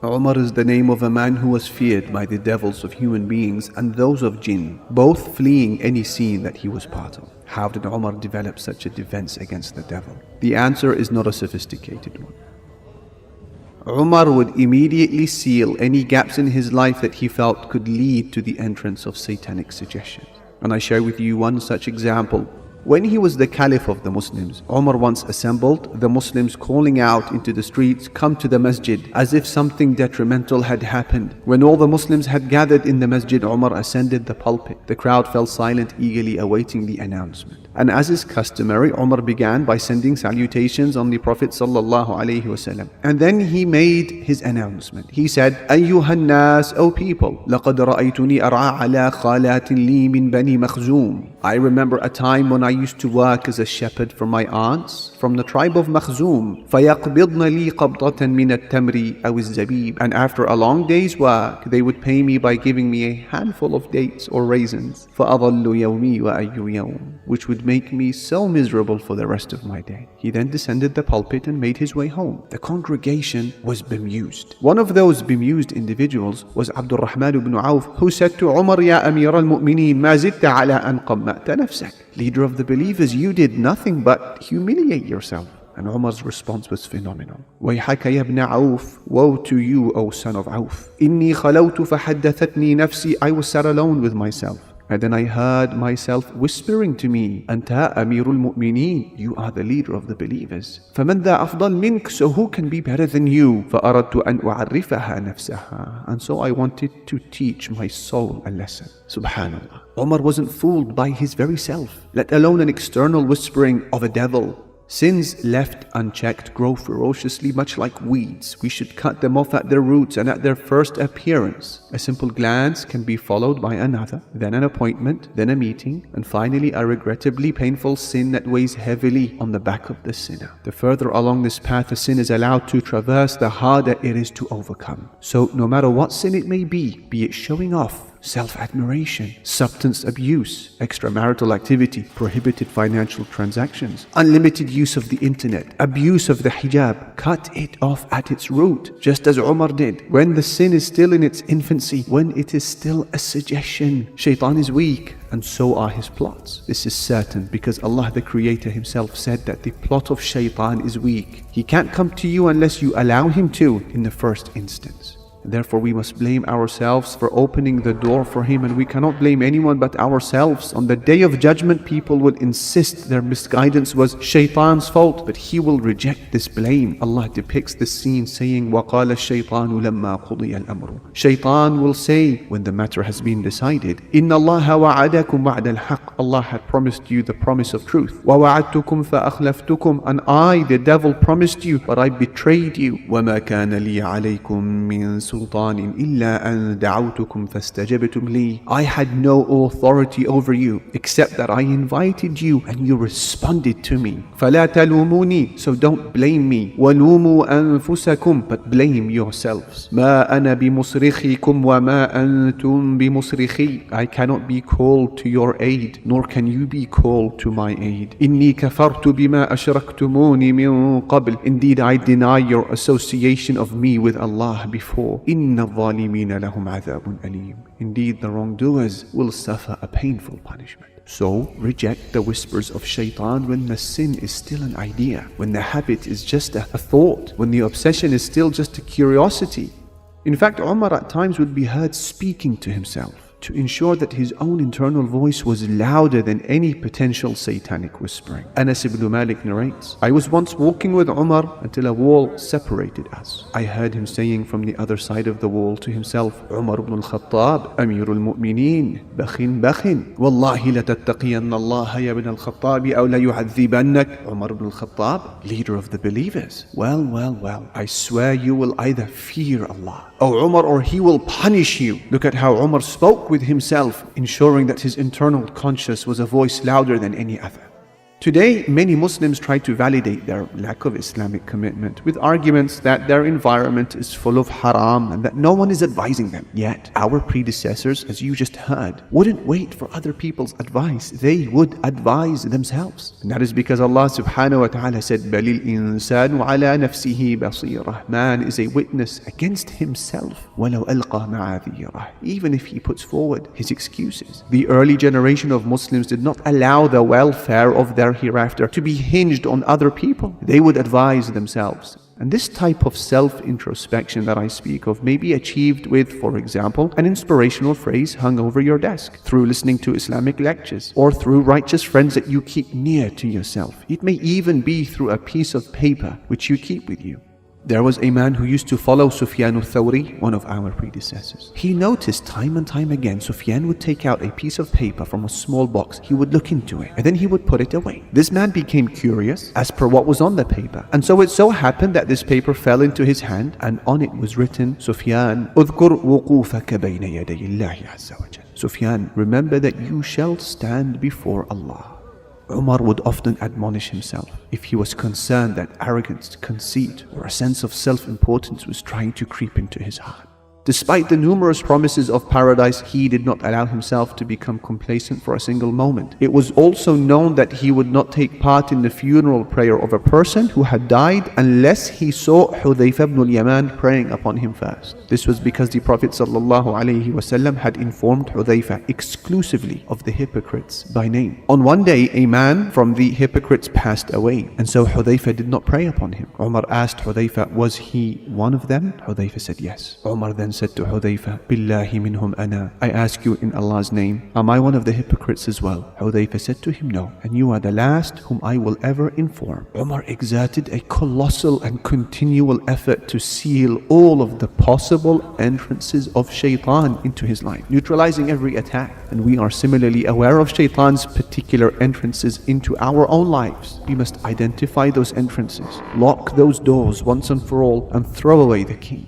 Umar is the name of a man who was feared by the devils of human beings and those of jinn, both fleeing any scene that he was part of. How did Umar develop such a defense against the devil? The answer is not a sophisticated one. Umar would immediately seal any gaps in his life that he felt could lead to the entrance of satanic suggestions. And I share with you one such example. When he was the Caliph of the Muslims, Umar once assembled the Muslims, calling out into the streets, "Come to the masjid," as if something detrimental had happened. When all the Muslims had gathered in the masjid, Umar ascended the pulpit. The crowd fell silent, eagerly awaiting the announcement. And as is customary, Umar began by sending salutations on the Prophet ﷺ. And then he made his announcement. He said, "أيها الناس, O people, لقد رأيتني أرعى على خالات لي من بني مخزوم." I remember a time when I used to work as a shepherd for my aunts from the tribe of Makhzum. فَيَقْبِضْنَ لِي قَبْضَةً مِنَ التَّمْرِ أَوِ الزَّبِيبِ. And after a long day's work, they would pay me by giving me a handful of dates or raisins. فَأَظَلُّ يَوْمِي وَأَيُّ يَوْمٍ, which would make me so miserable for the rest of my day. He then descended the pulpit and made his way home. The congregation was bemused. One of those bemused individuals was Abdul Rahman ibn Auf, who said to Umar, "Ya Amir al-Mu'mineen, ma zidta ala an qamma'ta nafsak." Leader of the believers, you did nothing but humiliate yourself. And Umar's response was phenomenal. وَيْحَكَ يَا ابْنَ عَوْفٍ, woe to you, O son of Auf. إِنِّي خَلَوْتُ فَحَدَّثَتْنِي نَفْسِي, I was sat alone with myself. And then I heard myself whispering to me, "Anta Amirul Mu'mineen, you are the leader of the believers. فَمَنْ ذَا أَفْضَلْ مِنْكَ, so who can be better than you? فَأَرَدْتُ أَنْ أُعَرِّفَهَا نَفْسَهَا." And so I wanted to teach my soul a lesson. Subhanallah. Umar wasn't fooled by his very self, let alone an external whispering of a devil. Sins left unchecked grow ferociously, much like weeds. We should cut them off at their roots and at their first appearance. A simple glance can be followed by another, then an appointment, then a meeting, and finally a regrettably painful sin that weighs heavily on the back of the sinner. The further along this path a sin is allowed to traverse, the harder it is to overcome. So no matter what sin it may be it showing off, self-admiration, substance abuse, extramarital activity, prohibited financial transactions, unlimited use of the internet, abuse of the hijab, cut it off at its root, just as Umar did. When the sin is still in its infancy, when it is still a suggestion, Shaytan is weak, and so are his plots. This is certain because Allah the Creator Himself said that the plot of Shaytan is weak. He can't come to you unless you allow him to in the first instance. Therefore, we must blame ourselves for opening the door for him, and we cannot blame anyone but ourselves. On the Day of Judgment, people will insist their misguidance was Shaytan's fault, but he will reject this blame. Allah depicts this scene saying, وَقَالَ الشَّيْطَانُ لَمَّا قُضِيَ الْأَمْرُ. Shaytan will say, when the matter has been decided, إِنَّ اللَّهَ وَعَدَكُمْ وَعْدَ الْحَقِّ. Allah had promised you the promise of truth. وَوَعَدْتُكُمْ فَأَخْلَفْتُكُمْ. And I, the devil, promised you, but I betrayed you. وَمَا كَانَ لِي عَلَيْكُمْ مِنْ سلطان إلا أن دعوتكم فاستجبتم لي. I had no authority over you except that I invited you and you responded to me. فلا تلوموني, so don't blame me. ولوموا أنفسكم, but blame yourselves. ما أنا بمصرخكم وما أنتم بمصرخي. I cannot be called to your aid, nor can you be called to my aid. إني كفرت بما أشركتموني من قبل. Indeed, I deny your association of me with Allah before. إن الظالمين لهم عذاب أليم. Indeed, the wrongdoers will suffer a painful punishment. So, reject the whispers of Shaytan when the sin is still an idea, when the habit is just a thought, when the obsession is still just a curiosity. In fact, Umar at times would be heard speaking to himself to ensure that his own internal voice was louder than any potential satanic whispering. Anas ibn Malik narrates, I was once walking with Umar until a wall separated us. I heard him saying from the other side of the wall to himself, Umar ibn al-Khattab, Amirul Mu'mineen, bakhin bakhin, Wallahi la tattaqiyanna Allah ya ibn al-Khattab, aw la yu'adhibannak. Umar ibn al-Khattab, leader of the believers. Well, I swear you will either fear Allah, O Umar, or he will punish you. Look at how Umar spoke with himself, ensuring that his internal conscience was a voice louder than any other. Today, many Muslims try to validate their lack of Islamic commitment with arguments that their environment is full of haram and that no one is advising them. Yet, our predecessors, as you just heard, wouldn't wait for other people's advice. They would advise themselves. And that is because Allah subhanahu wa ta'ala said, بَلِ الْإِنسَانُ عَلَى نَفْسِهِ بَصِيرًا. Man is a witness against himself. وَلَوْ أَلْقَى مَعَاذِيرًا. Even if he puts forward his excuses. The early generation of Muslims did not allow the welfare of their hereafter to be hinged on other people. They would advise themselves. And this type of self-introspection that I speak of may be achieved with, for example, an inspirational phrase hung over your desk, through listening to Islamic lectures, or through righteous friends that you keep near to yourself. It may even be through a piece of paper which you keep with you. There was a man who used to follow Sufyan al-Thawri, one of our predecessors. He noticed time and time again Sufyan would take out a piece of paper from a small box. He would look into it and then he would put it away. This man became curious as per what was on the paper. And so it so happened that this paper fell into his hand and on it was written, Sufyan, اذكر وقوفك بين يدي الله عز وجل. Sufyan, remember that you shall stand before Allah. Umar would often admonish himself if he was concerned that arrogance, conceit, or a sense of self-importance was trying to creep into his heart. Despite the numerous promises of paradise, he did not allow himself to become complacent for a single moment. It was also known that he would not take part in the funeral prayer of a person who had died unless he saw Hudhayfa ibn al-Yaman praying upon him first. This was because the Prophet ﷺ had informed Hudhayfa exclusively of the hypocrites by name. On one day, a man from the hypocrites passed away, and so Hudhayfa did not pray upon him. Umar asked Hudhayfa, was he one of them? Hudhayfa said yes. Umar then said to Hudhayfa, Billahi minhum ana. I ask you in Allah's name, am I one of the hypocrites as well? Hudhayfa said to him, no, and you are the last whom I will ever inform. Umar exerted a colossal and continual effort to seal all of the possible entrances of Shaytan into his life, neutralizing every attack. And we are similarly aware of Shaytan's particular entrances into our own lives. We must identify those entrances, lock those doors once and for all, and throw away the key.